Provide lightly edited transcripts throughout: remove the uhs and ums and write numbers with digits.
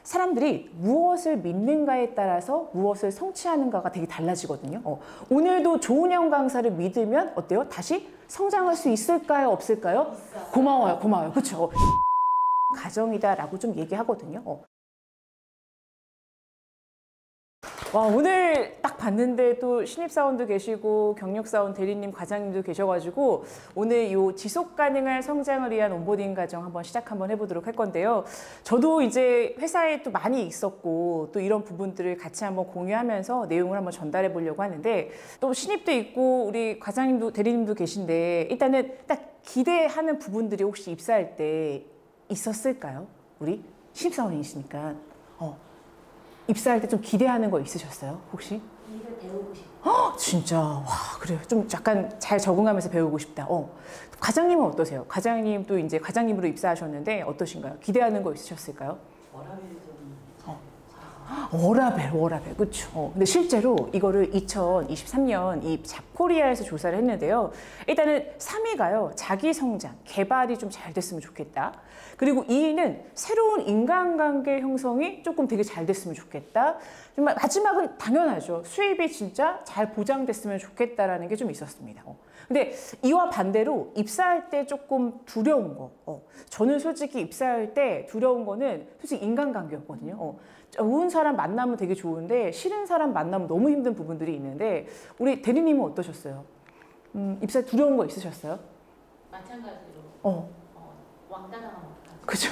사람들이 무엇을 믿는가에 따라서 무엇을 성취하는가가 되게 달라지거든요. 오늘도 조은영 강사를 믿으면 어때요? 다시 성장할 수 있을까요? 없을까요? 고마워요. 고마워요. 그렇죠? 가정이다라고 좀 얘기하거든요. 와, 오늘 딱 봤는데 또 신입사원도 계시고 경력사원 대리님, 과장님도 계셔가지고 오늘 이 지속 가능한 성장을 위한 온보딩 과정 한번 해보도록 할 건데요. 저도 이제 회사에 또 많이 있었고 또 이런 부분들을 같이 한번 공유하면서 내용을 한번 전달해 보려고 하는데, 또 신입도 있고 우리 과장님도 대리님도 계신데 일단은 딱 기대하는 부분들이 혹시 입사할 때 있었을까요? 우리 신입사원이시니까. 입사할 때 좀 기대하는 거 있으셨어요? 혹시? 일을 배우고 싶어. 진짜. 와, 그래요. 좀 약간 잘 적응하면서 배우고 싶다. 과장님은 어떠세요? 과장님도 이제 과장님으로 입사하셨는데 어떠신가요? 기대하는 거 있으셨을까요? 워라밸이 좀 워라밸, 그쵸. 근데 실제로 이거를 2023년 이 잡코리아에서 조사를 했는데요. 일단은 3위가요, 자기 성장, 개발이 좀 잘 됐으면 좋겠다. 그리고 2위는 새로운 인간관계 형성이 조금 되게 잘 됐으면 좋겠다. 정말 마지막은 당연하죠. 수입이 진짜 잘 보장됐으면 좋겠다라는 게 좀 있었습니다. 근데 이와 반대로 입사할 때 조금 두려운 거. 저는 솔직히 입사할 때 두려운 거는 솔직히 인간관계였거든요. 좋은 사람 만나면 되게 좋은데 싫은 사람 만나면 너무 힘든 부분들이 있는데, 우리 대리님은 어떠셨어요? 입사 두려운 거 있으셨어요? 마찬가지로 왕따당하면 어떡하지? 그죠.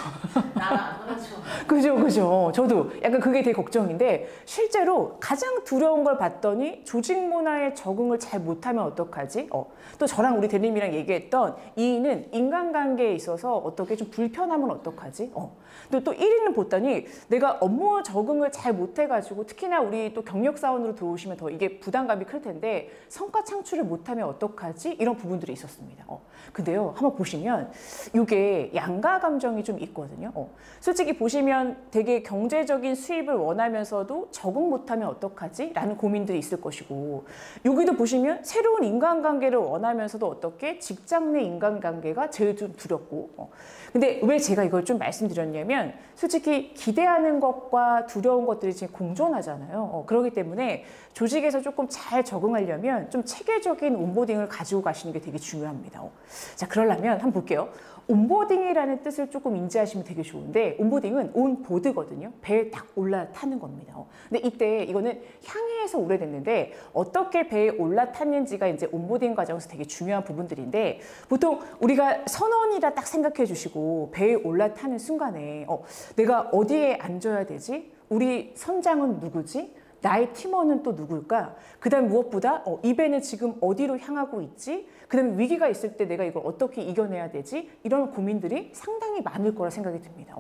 나랑 안 놀아줘. 그죠. 저도 약간 그게 되게 걱정인데, 실제로 가장 두려운 걸 봤더니 조직 문화에 적응을 잘 못하면 어떡하지? 또 저랑 우리 대리님이랑 얘기했던 2위는 인간관계에 있어서 어떻게 좀 불편하면 어떡하지? 또 1위는 봤더니 내가 업무 적응을 잘 못해가지고, 특히나 우리 또 경력사원으로 들어오시면 더 이게 부담감이 클 텐데 성과 창출을 못하면 어떡하지? 이런 부분들이 있었습니다. 근데요, 한번 보시면 이게 양가 감정이 좀 있거든요. 솔직히 보시면 되게 경제적인 수입을 원하면서도 적응 못하면 어떡하지? 라는 고민들이 있을 것이고, 여기도 보시면 새로운 인간관계를 원하면서도 어떻게 직장 내 인간관계가 제일 좀 두렵고. 근데 왜 제가 이걸 좀 말씀드렸냐면, 솔직히 기대하는 것과 두려운 것들이 지금 공존하잖아요. 그렇기 때문에 조직에서 조금 잘 적응하려면 좀 체계적인 온보딩을 가지고 가시는 게 되게 중요합니다. 자, 그러려면 한번 볼게요. 온보딩이라는 뜻을 조금 인지하시면 되게 좋은데, 온보딩은 온보드거든요. 배에 딱 올라타는 겁니다. 근데 이때 이거는 향해에서 오래됐는데 어떻게 배에 올라탔는지가 이제 온보딩 과정에서 되게 중요한 부분들인데, 보통 우리가 선원이라 딱 생각해 주시고 배에 올라타는 순간에 내가 어디에 앉아야 되지? 우리 선장은 누구지? 나의 팀원은 또 누굴까? 그 다음 무엇보다 이 배는 지금 어디로 향하고 있지? 그 다음에 위기가 있을 때 내가 이걸 어떻게 이겨내야 되지? 이런 고민들이 상당히 많을 거라 생각이 듭니다.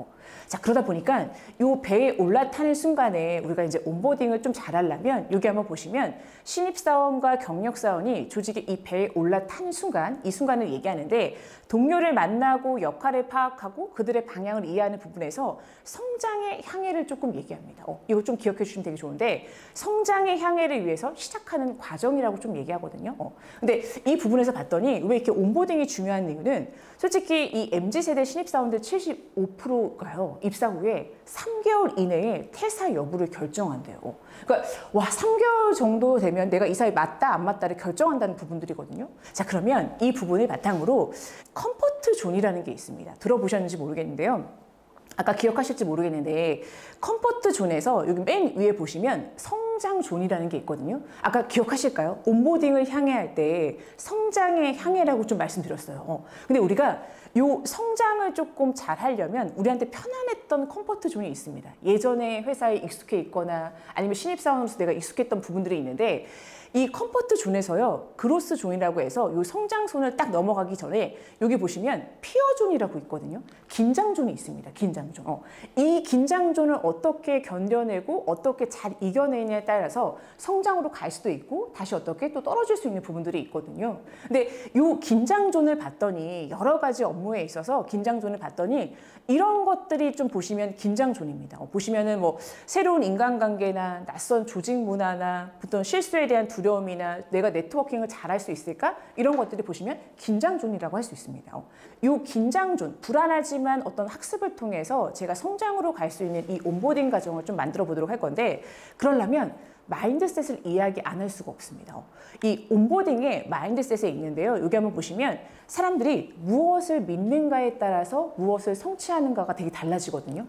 자, 그러다 보니까 이 배에 올라타는 순간에 우리가 이제 온보딩을 좀 잘하려면, 여기 한번 보시면 신입사원과 경력사원이 조직의 이 배에 올라타는 순간, 이 순간을 얘기하는데, 동료를 만나고 역할을 파악하고 그들의 방향을 이해하는 부분에서 성장의 향해를 조금 얘기합니다. 이거 좀 기억해 주시면 되게 좋은데, 성장의 향해를 위해서 시작하는 과정이라고 좀 얘기하거든요. 근데 이 부분에서 봤더니 왜 이렇게 온보딩이 중요한 이유는, 솔직히 이 MZ세대 신입사원들 75%가요, 입사 후에 3개월 이내에 퇴사 여부를 결정한대요. 그러니까 와, 3개월 정도 되면 내가 이 사회 맞다 안 맞다를 결정한다는 부분들이거든요. 자, 그러면 이 부분을 바탕으로 컴포트 존이라는 게 있습니다. 들어보셨는지 모르겠는데요. 아까 기억하실지 모르겠는데, 컴포트 존에서 여기 맨 위에 보시면 성장 존이라는 게 있거든요. 아까 기억하실까요? 온보딩을 향해 할 때 성장의 향해라고 좀 말씀드렸어요. 근데 우리가 요 성장을 조금 잘 하려면 우리한테 편안했던 컴포트 존이 있습니다. 예전에 회사에 익숙해 있거나 아니면 신입사원으로서 내가 익숙했던 부분들이 있는데, 이 컴포트 존에서요, 그로스 존이라고 해서 이 성장 존을 딱 넘어가기 전에 여기 보시면 피어 존이라고 있거든요. 긴장 존이 있습니다. 긴장 존. 이 긴장 존을 어떻게 견뎌내고 어떻게 잘 이겨내냐에 부분에 따라서 성장으로 갈 수도 있고 다시 어떻게 또 떨어질 수 있는 부분들이 있거든요. 근데 요 긴장존을 봤더니 여러 가지 업무에 있어서 긴장존을 봤더니 이런 것들이 좀 보시면 긴장존입니다. 보시면은 뭐 새로운 인간관계나 낯선 조직 문화나 어떤 실수에 대한 두려움이나 내가 네트워킹을 잘할 수 있을까? 이런 것들이 보시면 긴장존이라고 할 수 있습니다. 요 긴장존, 불안하지만 어떤 학습을 통해서 제가 성장으로 갈 수 있는 이 온보딩 과정을 좀 만들어 보도록 할 건데, 그러려면 마인드셋을 이야기 안 할 수가 없습니다. 이 온보딩의 마인드셋에 있는데요. 여기 한번 보시면 사람들이 무엇을 믿는가에 따라서 무엇을 성취하는가가 되게 달라지거든요.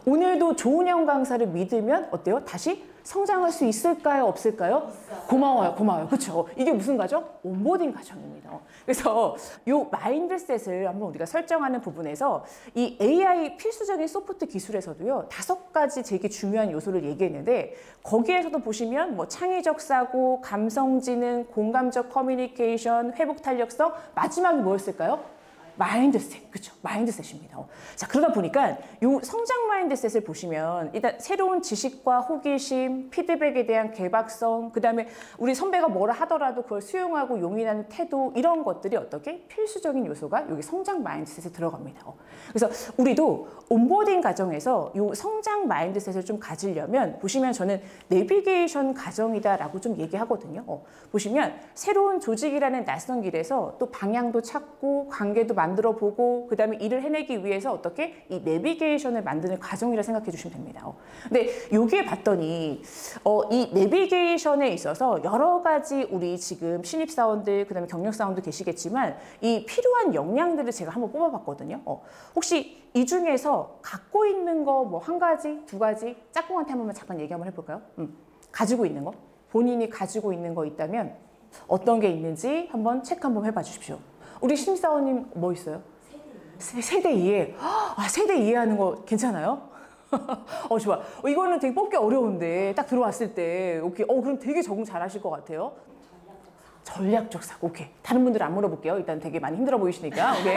오늘도 조은영 강사를 믿으면 어때요? 다시 성장할 수 있을까요? 없을까요? 고마워요. 고마워요. 그렇죠? 이게 무슨 과정? 온보딩 과정입니다. 그래서 이 마인드셋을 한번 우리가 설정하는 부분에서 이 AI 필수적인 소프트 기술에서도요. 5가지 되게 중요한 요소를 얘기했는데, 거기에서도 보시면 뭐 창의적 사고, 감성지능, 공감적 커뮤니케이션, 회복 탄력성, 마지막이 뭐였을까요? 마인드셋, 그렇죠? 마인드셋입니다. 자, 그러다 보니까 요 성장 마인드셋을 보시면 일단 새로운 지식과 호기심, 피드백에 대한 개박성, 그다음에 우리 선배가 뭐라 하더라도 그걸 수용하고 용인하는 태도, 이런 것들이 어떻게 필수적인 요소가 여기 성장 마인드셋에 들어갑니다. 그래서 우리도 온보딩 과정에서 요 성장 마인드셋을 좀 가지려면 보시면 저는 내비게이션 과정이다라고 좀 얘기하거든요. 보시면 새로운 조직이라는 낯선 길에서 또 방향도 찾고 관계도 만들어 보고 그다음에 일을 해내기 위해서 어떻게 이 내비게이션을 만드는 과정이라 생각해 주시면 됩니다. 근데 여기에 봤더니 이 내비게이션에 있어서 여러 가지 우리 지금 신입사원들 그다음에 경력사원도 계시겠지만 이 필요한 역량들을 제가 한번 뽑아봤거든요. 혹시 이 중에서 갖고 있는 거 뭐 한 가지, 두 가지 짝꿍한테 한 번만 잠깐 얘기 한번 해볼까요? 가지고 있는 거, 본인이 가지고 있는 거 있다면 어떤 게 있는지 한번 체크 한번 해봐 주십시오. 우리 신입사원님 뭐 있어요? 세대 이해. 아, 세대 이해하는 거 괜찮아요? 좋아. 이거는 되게 뽑기 어려운데 딱 들어왔을 때 오케이. 그럼 되게 적응 잘하실 것 같아요. 전략적 사고. 오케이. 다른 분들은 안 물어볼게요. 일단 되게 많이 힘들어 보이시니까. 오케이.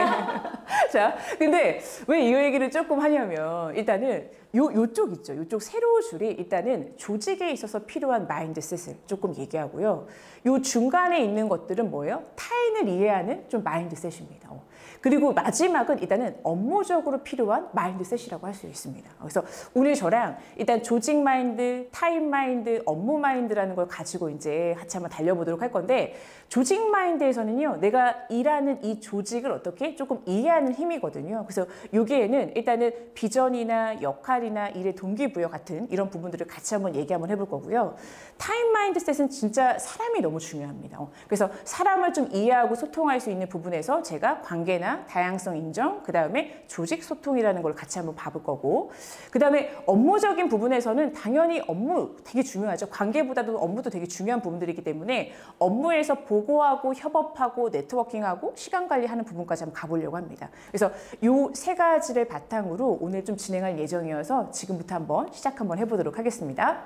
자, 근데 왜 이 얘기를 조금 하냐면 일단은 요쪽 있죠. 요쪽 세로 줄이 일단은 조직에 있어서 필요한 마인드셋을 조금 얘기하고요. 요 중간에 있는 것들은 뭐예요? 타인을 이해하는 좀 마인드셋입니다. 그리고 마지막은 일단은 업무적으로 필요한 마인드셋이라고 할 수 있습니다. 그래서 오늘 저랑 일단 조직 마인드, 타인 마인드, 업무 마인드라는 걸 가지고 이제 같이 한번 달려보도록 할 건데, 조직 마인드에서는요, 내가 일하는 이 조직을 어떻게 조금 이해하는 힘이거든요. 그래서 여기에는 일단은 비전이나 역할이나 일의 동기부여 같은 이런 부분들을 같이 한번 얘기 한번 해볼 거고요. 타인 마인드셋은 진짜 사람이 너무 중요합니다. 그래서 사람을 좀 이해하고 소통할 수 있는 부분에서 제가 관계나 다양성 인정, 그 다음에 조직 소통이라는 걸 같이 한번 봐볼 거고, 그 다음에 업무적인 부분에서는 당연히 업무 되게 중요하죠. 관계보다도 업무도 되게 중요한 부분들이기 때문에 업무에서 보고하고 협업하고 네트워킹하고 시간 관리하는 부분까지 한번 가보려고 합니다. 그래서 요 3가지를 바탕으로 오늘 좀 진행할 예정이어서 지금부터 한번 시작 한번 해보도록 하겠습니다.